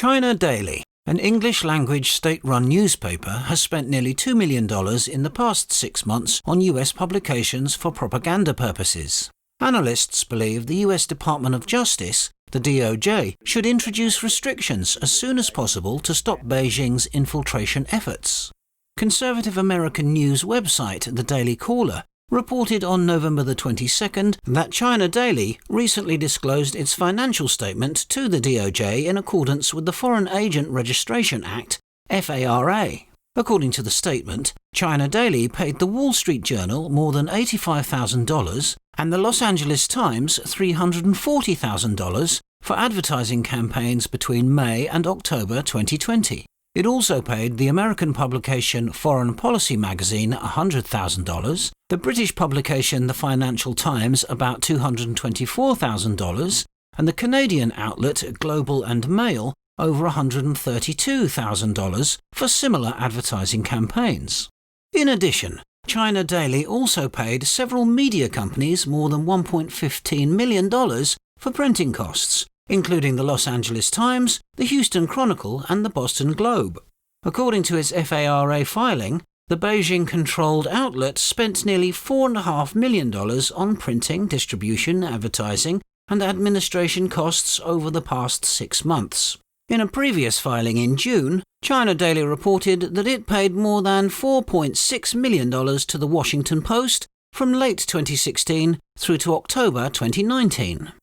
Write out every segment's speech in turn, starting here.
China Daily, an English-language state-run newspaper, has spent nearly $2 million in the past 6 months on US publications for propaganda purposes. Analysts believe the US Department of Justice, the DOJ, should introduce restrictions as soon as possible to stop Beijing's infiltration efforts. Conservative American news website The Daily Caller reported on November the 22nd that China Daily recently disclosed its financial statement to the DOJ in accordance with the Foreign Agent Registration Act, FARA. According to the statement, China Daily paid the Wall Street Journal more than $85,000 and the Los Angeles Times $340,000 for advertising campaigns between May and October 2020. It also paid the American publication Foreign Policy magazine $100,000, the British publication The Financial Times about $224,000, and the Canadian outlet Global and Mail over $132,000 for similar advertising campaigns. In addition, China Daily also paid several media companies more than $1.15 million for printing costs, including the Los Angeles Times, the Houston Chronicle, and the Boston Globe. According to its FARA filing, the Beijing-controlled outlet spent nearly $4.5 million on printing, distribution, advertising, and administration costs over the past 6 months. In a previous filing in June, China Daily reported that it paid more than $4.6 million to the Washington Post from late 2016 through to October 2019.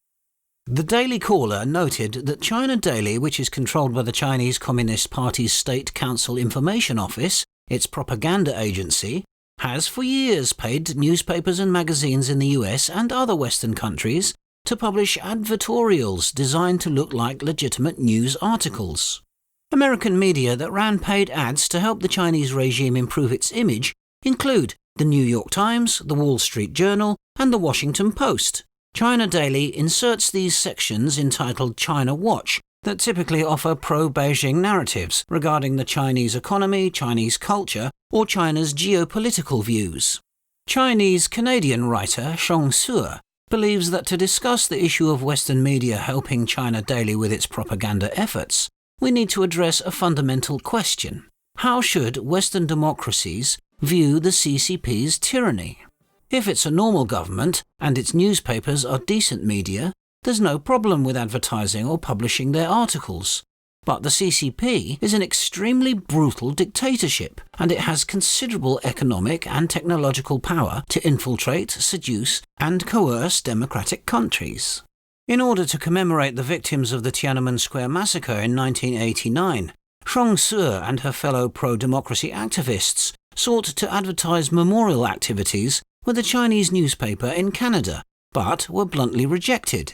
The Daily Caller noted that China Daily, which is controlled by the Chinese Communist Party's State Council Information Office, its propaganda agency, has for years paid newspapers and magazines in the US and other Western countries to publish advertorials designed to look like legitimate news articles. American media that ran paid ads to help the Chinese regime improve its image include the New York Times, the Wall Street Journal, and the Washington Post. China Daily inserts these sections entitled China Watch that typically offer pro-Beijing narratives regarding the Chinese economy, Chinese culture, or China's geopolitical views. Chinese-Canadian writer Shong Suo believes that to discuss the issue of Western media helping China Daily with its propaganda efforts, we need to address a fundamental question. How should Western democracies view the CCP's tyranny? If it's a normal government and its newspapers are decent media, there's no problem with advertising or publishing their articles. But the CCP is an extremely brutal dictatorship, and it has considerable economic and technological power to infiltrate, seduce, and coerce democratic countries. In order to commemorate the victims of the Tiananmen Square massacre in 1989, Shong Suo and her fellow pro-democracy activists sought to advertise memorial activities with a Chinese newspaper in Canada, but were bluntly rejected.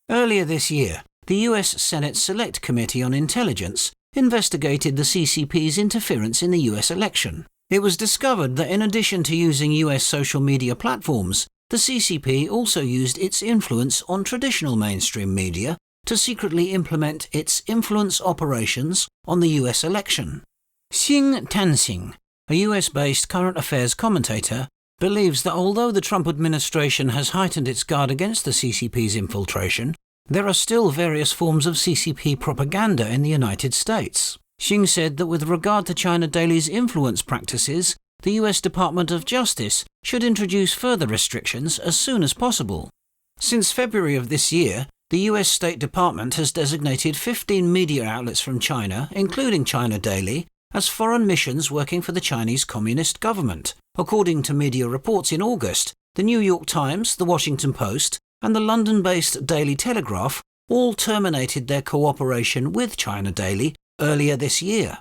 Earlier this year, the US Senate Select Committee on Intelligence investigated the CCP's interference in the US election. It was discovered that in addition to using US social media platforms, the CCP also used its influence on traditional mainstream media to secretly implement its influence operations on the US election. Xing Tanxing, a US-based current affairs commentator, believes that although the Trump administration has heightened its guard against the CCP's infiltration, there are still various forms of CCP propaganda in the United States. Xing said that with regard to China Daily's influence practices, the US Department of Justice should introduce further restrictions as soon as possible. Since February of this year, the US State Department has designated 15 media outlets from China, including China Daily, as foreign missions working for the Chinese Communist government. According to media reports in August, the New York Times, the Washington Post, and the London-based Daily Telegraph all terminated their cooperation with China Daily earlier this year.